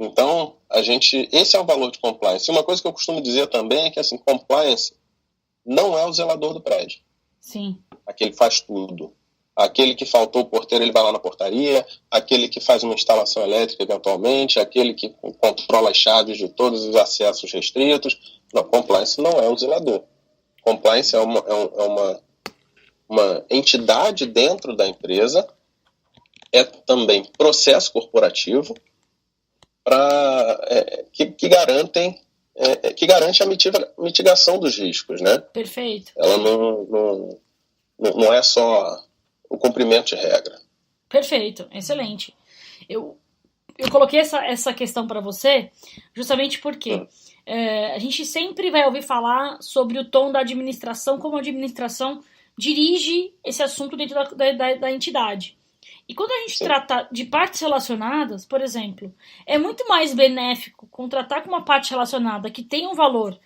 Então, esse é o valor de compliance. E uma coisa que eu costumo dizer também é que, assim, compliance não é o zelador do prédio. Sim. Aquele que faz tudo. Aquele que faltou o porteiro, ele vai lá na portaria. Aquele que faz uma instalação elétrica, eventualmente. Aquele que controla as chaves de todos os acessos restritos. Não, compliance não é o zelador. Compliance é uma entidade dentro da empresa, é também processo corporativo que garante a mitigação dos riscos, né? Perfeito. Ela não é só o cumprimento de regra. Perfeito, excelente. Eu coloquei essa questão para você justamente porque a gente sempre vai ouvir falar sobre o tom da administração, como a administração dirige esse assunto dentro da entidade. E quando a gente trata de partes relacionadas, por exemplo, é muito mais benéfico contratar com uma parte relacionada que tem um valor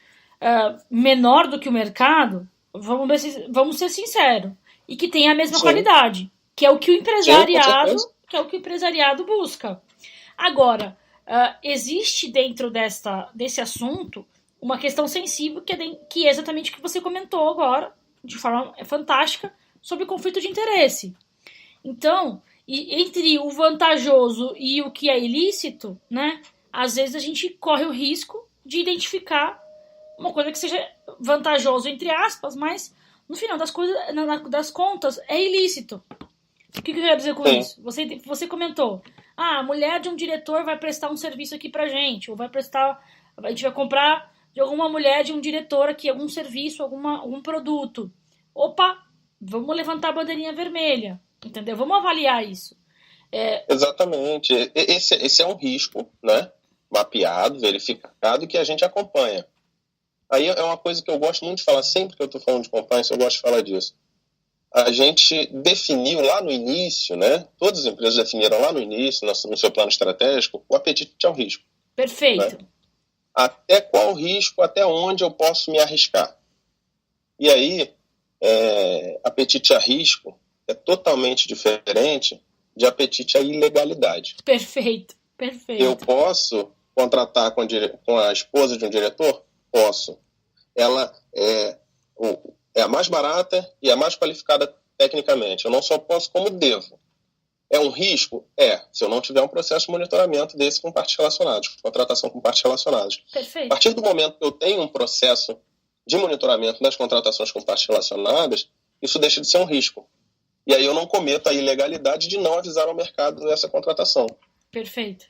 menor do que o mercado, vamos ser sinceros, e que tem a mesma qualidade, que é o que o empresariado busca. Agora, existe dentro desse assunto uma questão sensível que é exatamente o que você comentou agora, de forma fantástica, sobre conflito de interesse. Então, entre o vantajoso e o que é ilícito, né, às vezes a gente corre o risco de identificar uma coisa que seja vantajoso, entre aspas, mas no final das contas é ilícito. O que eu quero dizer com isso? Você comentou, a mulher de um diretor vai prestar um serviço aqui pra gente, ou a gente vai comprar de alguma mulher de um diretor aqui algum serviço, algum produto. Opa, vamos levantar a bandeirinha vermelha, entendeu? Vamos avaliar isso. Exatamente. Esse é um risco, né? Mapeado, verificado, que a gente acompanha. Aí é uma coisa que eu gosto muito de falar, sempre que eu estou falando de compliance, eu gosto de falar disso. A gente definiu lá no início, né? Todas as empresas definiram lá no início, no seu plano estratégico, o apetite ao risco. Perfeito. Né? Até qual risco, até onde eu posso me arriscar. E aí, apetite a risco é totalmente diferente de apetite à ilegalidade. Perfeito. Eu posso contratar com a esposa de um diretor? Posso. Ela é a mais barata e a mais qualificada tecnicamente. Eu não só posso, como devo. É um risco? Se eu não tiver um processo de monitoramento desse com partes relacionadas, contratação com partes relacionadas. Perfeito. A partir do momento que eu tenho um processo de monitoramento das contratações com partes relacionadas, isso deixa de ser um risco. E aí eu não cometo a ilegalidade de não avisar ao mercado dessa contratação. Perfeito.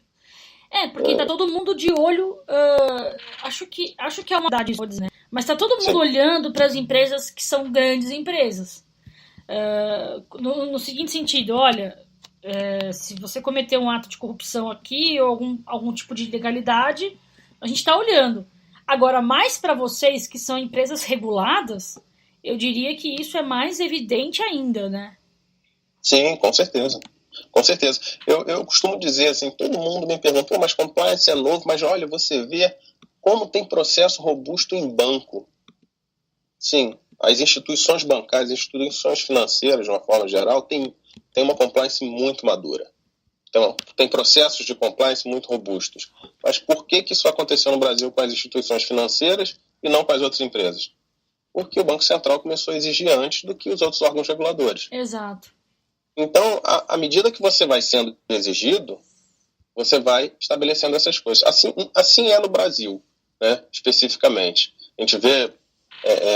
Porque tá todo mundo de olho, acho que é uma verdade, né? Mas tá todo mundo olhando para as empresas que são grandes empresas. No seguinte sentido, olha, se você cometer um ato de corrupção aqui ou algum tipo de ilegalidade, a gente está olhando. Agora, mais para vocês que são empresas reguladas, eu diria que isso é mais evidente ainda, né? Sim, com certeza. Com certeza. Eu costumo dizer assim, todo mundo me pergunta, mas compliance é novo, mas olha, você vê como tem processo robusto em banco. Sim, as instituições bancárias, as instituições financeiras, de uma forma geral, tem uma compliance muito madura. Então, tem processos de compliance muito robustos. Mas por que isso aconteceu no Brasil com as instituições financeiras e não com as outras empresas? Porque o Banco Central começou a exigir antes do que os outros órgãos reguladores. Exato. Então, à medida que você vai sendo exigido, você vai estabelecendo essas coisas. Assim é no Brasil, né, especificamente. A gente vê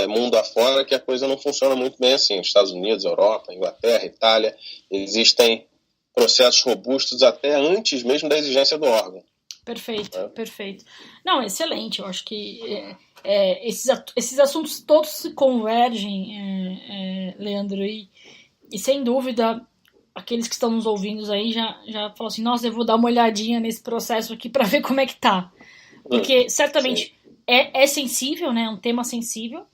mundo afora que a coisa não funciona muito bem assim. Estados Unidos, Europa, Inglaterra, Itália, existem processos robustos até antes mesmo da exigência do órgão. Perfeito, perfeito. Não, excelente. Eu acho que esses assuntos todos se convergem, Leandro, e sem dúvida, aqueles que estão nos ouvindo aí já falam assim, nossa, eu vou dar uma olhadinha nesse processo aqui para ver como é que tá. Porque certamente é sensível, né? É um tema sensível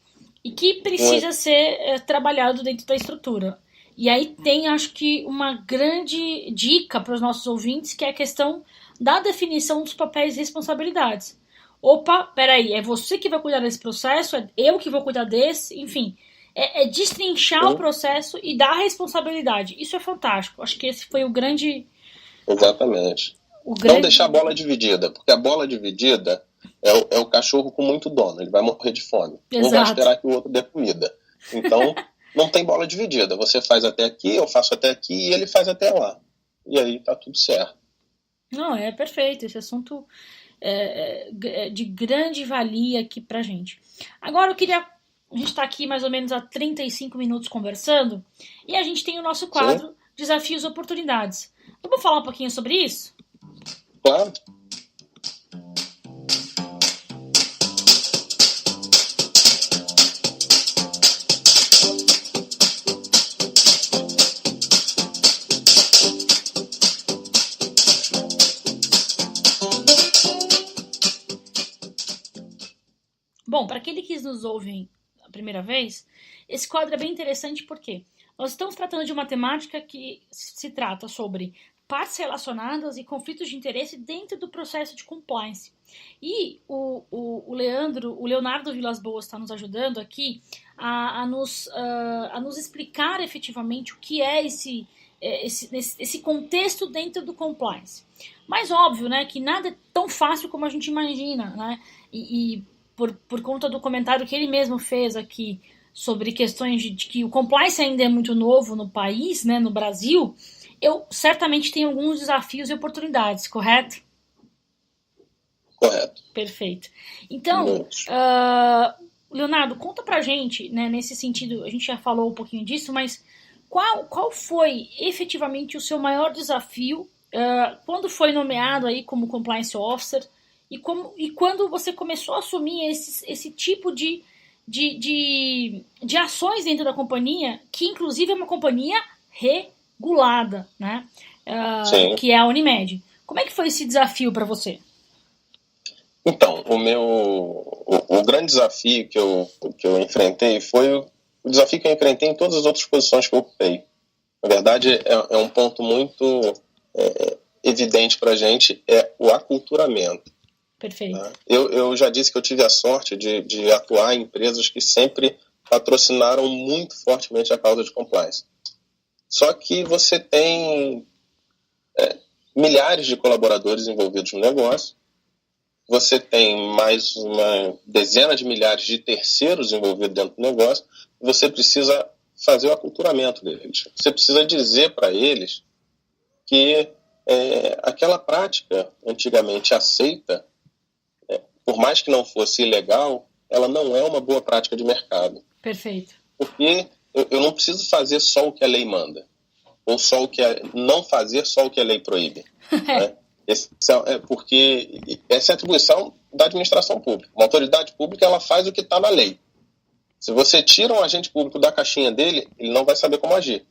e que precisa ser trabalhado dentro da estrutura. E aí tem, acho que, uma grande dica para os nossos ouvintes, que é a questão da definição dos papéis e responsabilidades. Opa, peraí, é você que vai cuidar desse processo, é eu que vou cuidar desse, enfim. É destrinchar o processo e dar responsabilidade. Isso é fantástico. Acho que esse foi o grande... Exatamente. Não deixar a bola dividida, porque a bola dividida é o cachorro com muito dono, ele vai morrer de fome. Exato. Um vai esperar que o outro dê comida. Então, não tem bola dividida. Você faz até aqui, eu faço até aqui e ele faz até lá. E aí tá tudo certo. Não, é perfeito. Esse assunto é de grande valia aqui pra gente. Agora eu queria... A gente está aqui mais ou menos há 35 minutos conversando e a gente tem o nosso quadro Sim. Desafios e Oportunidades. Vamos falar um pouquinho sobre isso? Claro. Bom, para aqueles que nos ouvem a primeira vez, esse quadro é bem interessante porque nós estamos tratando de uma temática que se trata sobre partes relacionadas e conflitos de interesse dentro do processo de compliance. E o Leonardo Vilas Boas está nos ajudando aqui a nos explicar efetivamente o que é esse contexto dentro do compliance. Mas óbvio, né, que nada é tão fácil como a gente imagina, né? E por conta do comentário que ele mesmo fez aqui sobre questões de que o compliance ainda é muito novo no país, né, no Brasil, eu certamente tenho alguns desafios e oportunidades, correto? Correto. Perfeito. Então, Leonardo, conta pra gente, né, nesse sentido, a gente já falou um pouquinho disso, mas qual foi efetivamente o seu maior desafio quando foi nomeado aí como Compliance Officer e quando você começou a assumir esse tipo de ações dentro da companhia, que inclusive é uma companhia regulada, né? Que é a Unimed. Como é que foi esse desafio para você? Então, o grande desafio que eu enfrentei foi o desafio que eu enfrentei em todas as outras posições que eu ocupei. Na verdade, é um ponto muito evidente para a gente, é o aculturamento. Perfeito. Né? Eu já disse que eu tive a sorte de atuar em empresas que sempre patrocinaram muito fortemente a causa de compliance. Só que você tem milhares de colaboradores envolvidos no negócio, você tem mais uma dezena de milhares de terceiros envolvidos dentro do negócio, e você precisa fazer o aculturamento deles. Você precisa dizer para eles que aquela prática antigamente aceita, por mais que não fosse ilegal, ela não é uma boa prática de mercado. Perfeito. Porque eu não preciso fazer só o que a lei manda, ou não fazer só o que a lei proíbe. Né? Porque essa é a atribuição da administração pública. Uma autoridade pública, ela faz o que está na lei. Se você tira um agente público da caixinha dele, ele não vai saber como agir.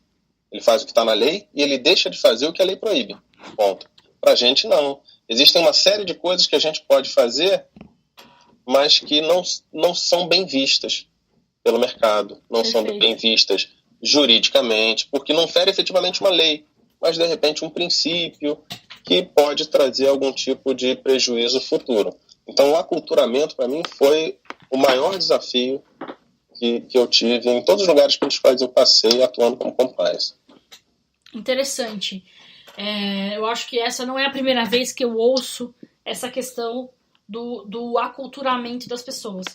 Ele faz o que está na lei e ele deixa de fazer o que a lei proíbe. Ponto. Para a gente, não. Existem uma série de coisas que a gente pode fazer, mas que não são bem vistas pelo mercado, não Perfeito. são bem vistas juridicamente, porque não fere efetivamente uma lei, mas de repente um princípio que pode trazer algum tipo de prejuízo futuro. Então o aculturamento para mim foi o maior desafio que eu tive em todos os lugares pelos quais eu passei atuando como compliance. Interessante. Eu acho que essa não é a primeira vez que eu ouço essa questão do aculturamento das pessoas.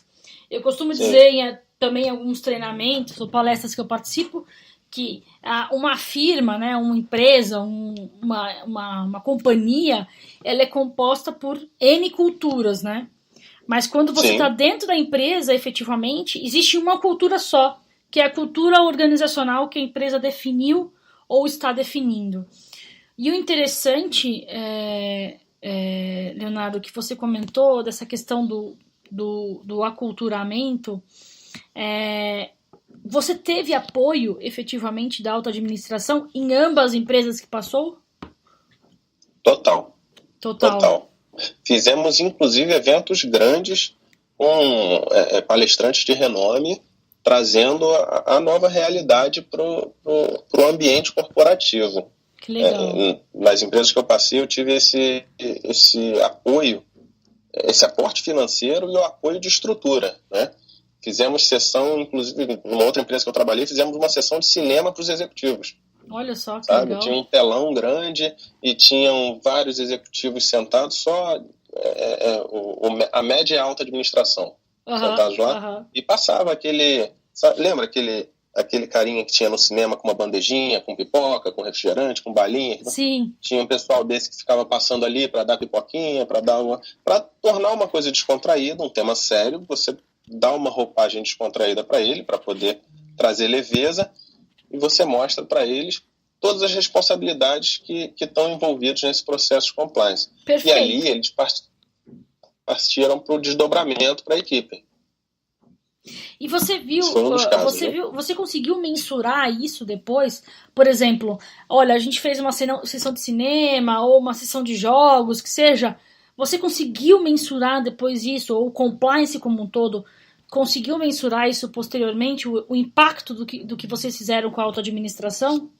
Eu costumo dizer também em alguns treinamentos ou palestras que eu participo que uma firma, né, uma empresa, uma companhia, ela é composta por N culturas, né? Mas quando você está dentro da empresa, efetivamente, existe uma cultura só, que é a cultura organizacional que a empresa definiu ou está definindo. E o interessante, Leonardo, que você comentou dessa questão do aculturamento, você teve apoio, efetivamente, da alta administração em ambas as empresas que passou? Total. Fizemos, inclusive, eventos grandes com palestrantes de renome, trazendo a nova realidade para o ambiente corporativo. Que legal. Nas empresas que eu passei, eu tive esse apoio, esse aporte financeiro e o apoio de estrutura, né? Fizemos sessão, inclusive, numa outra empresa que eu trabalhei, fizemos uma sessão de cinema para os executivos. Olha só que sabe? legal. Tinha um telão grande e tinham vários executivos sentados, só a média e a alta administração sentados lá, e passava aquele... Lembra aquele carinha que tinha no cinema com uma bandejinha, com pipoca, com refrigerante, com balinha? Sim. Tinha um pessoal desse que ficava passando ali para dar pipoquinha, para tornar uma coisa descontraída, um tema sério, você dá uma roupagem descontraída para ele, para poder trazer leveza, e você mostra para eles todas as responsabilidades que estão envolvidas nesse processo de compliance. Perfeito. E ali eles partiram para o desdobramento para a equipe. E você viu, casos, você conseguiu mensurar isso depois? Por exemplo, olha, a gente fez uma sessão de cinema ou uma sessão de jogos, que seja. Você conseguiu mensurar depois isso, ou o compliance como um todo, conseguiu mensurar isso posteriormente, o impacto do que vocês fizeram com a auto-administração?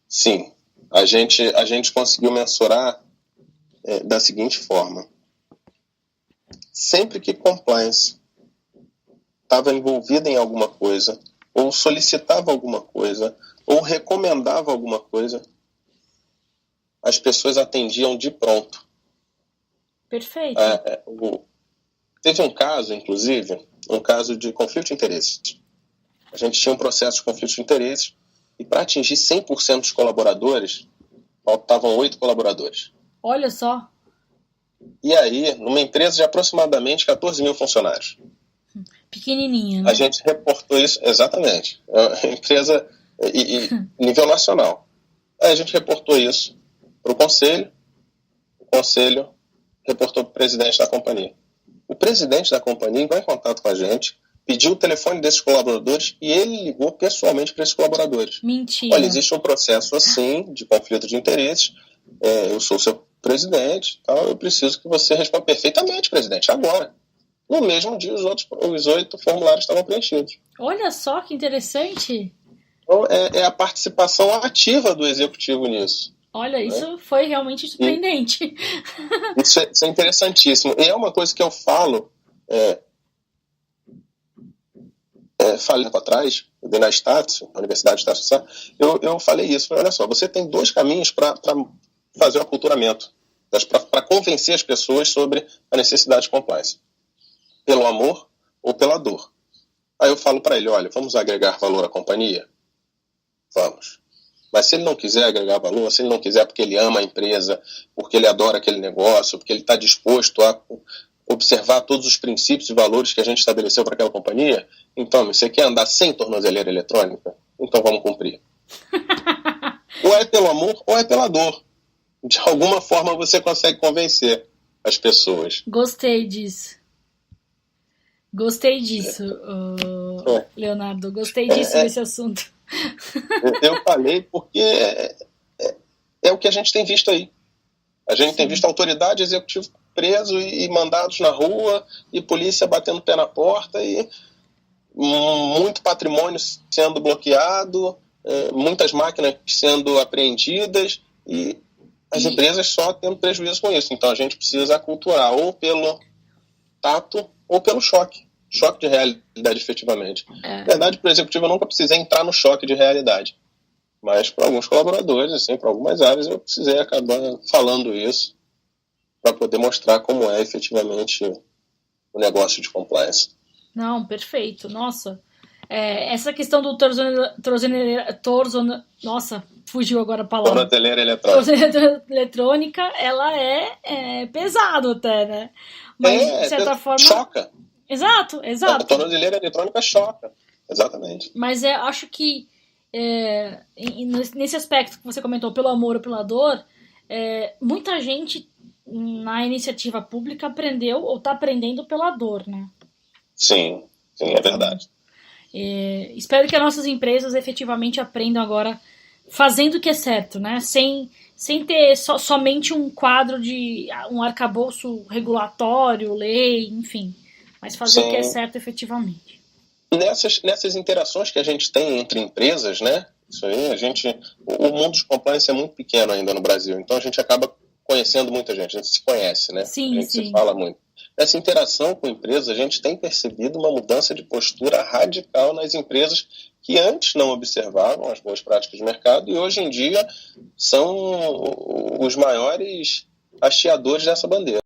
Sim, a gente conseguiu mensurar da seguinte forma. Sempre que compliance estava envolvida em alguma coisa, ou solicitava alguma coisa, ou recomendava alguma coisa, as pessoas atendiam de pronto. Perfeito. Teve um caso, inclusive, um caso de conflito de interesses. A gente tinha um processo de conflito de interesses e para atingir 100% dos colaboradores, faltavam 8 colaboradores. Olha só. E aí, numa empresa de aproximadamente 14 mil funcionários. Pequenininha, né? A gente reportou isso, exatamente. É uma empresa nível nacional. Aí a gente reportou isso para o conselho reportou para o presidente da companhia. O presidente da companhia entrou em contato com a gente, pediu o telefone desses colaboradores e ele ligou pessoalmente para esses colaboradores. Mentira. Olha, existe um processo assim, de conflito de interesses, eu sou o seu presidente, então eu preciso que você responda perfeitamente, presidente, agora. No mesmo dia, os 8 formulários estavam preenchidos. Olha só que interessante. Então, é a participação ativa do executivo nisso. Olha, isso foi realmente surpreendente. Isso é interessantíssimo. E é uma coisa que eu falo, falei atrás, na Estácio, na Universidade de Estácio, eu falei isso. Olha só, você tem 2 caminhos para fazer o aculturamento, para convencer as pessoas sobre a necessidade de compliance. Pelo amor ou pela dor. Aí eu falo para ele, olha, vamos agregar valor à companhia? Vamos. Mas se ele não quiser agregar valor, se ele não quiser porque ele ama a empresa, porque ele adora aquele negócio, porque ele está disposto a observar todos os princípios e valores que a gente estabeleceu para aquela companhia, então, você quer andar sem tornozeleira eletrônica? Então vamos cumprir. Ou é pelo amor ou é pela dor. De alguma forma você consegue convencer as pessoas. Gostei disso, Leonardo. Gostei disso desse assunto. Eu falei porque é o que a gente tem visto aí. A gente tem visto autoridade executiva preso e mandados na rua e polícia batendo o pé na porta e muito patrimônio sendo bloqueado, muitas máquinas sendo apreendidas e as empresas só tendo prejuízo com isso. Então a gente precisa aculturar ou pelo tato ou pelo choque de realidade efetivamente. Na verdade, para o executivo eu nunca precisei entrar no choque de realidade, mas para alguns colaboradores, assim, para algumas áreas eu precisei acabar falando isso para poder mostrar como é efetivamente o negócio de compliance. Não, perfeito. Nossa, essa questão do nossa, fugiu agora a palavra. Tornozeleira eletrônica. Eletrônica, ela é pesado até, né? Mas, de certa forma... Choca. Exato. A tornozeleira eletrônica choca. Exatamente. Mas acho que nesse aspecto que você comentou, pelo amor ou pela dor, muita gente na iniciativa pública aprendeu ou está aprendendo pela dor, né? Sim, é verdade. Espero que as nossas empresas efetivamente aprendam agora fazendo o que é certo, né? Sem ter somente um quadro de um arcabouço regulatório, lei, enfim, mas fazer o que é certo efetivamente. Nessas interações que a gente tem entre empresas, né? Isso aí, o mundo de compliance é muito pequeno ainda no Brasil, então a gente acaba conhecendo muita gente, a gente se conhece, né? Sim, a gente se fala muito. Nessa interação com empresas, a gente tem percebido uma mudança de postura radical nas empresas que antes não observavam as boas práticas de mercado e hoje em dia são os maiores hasteadores dessa bandeira.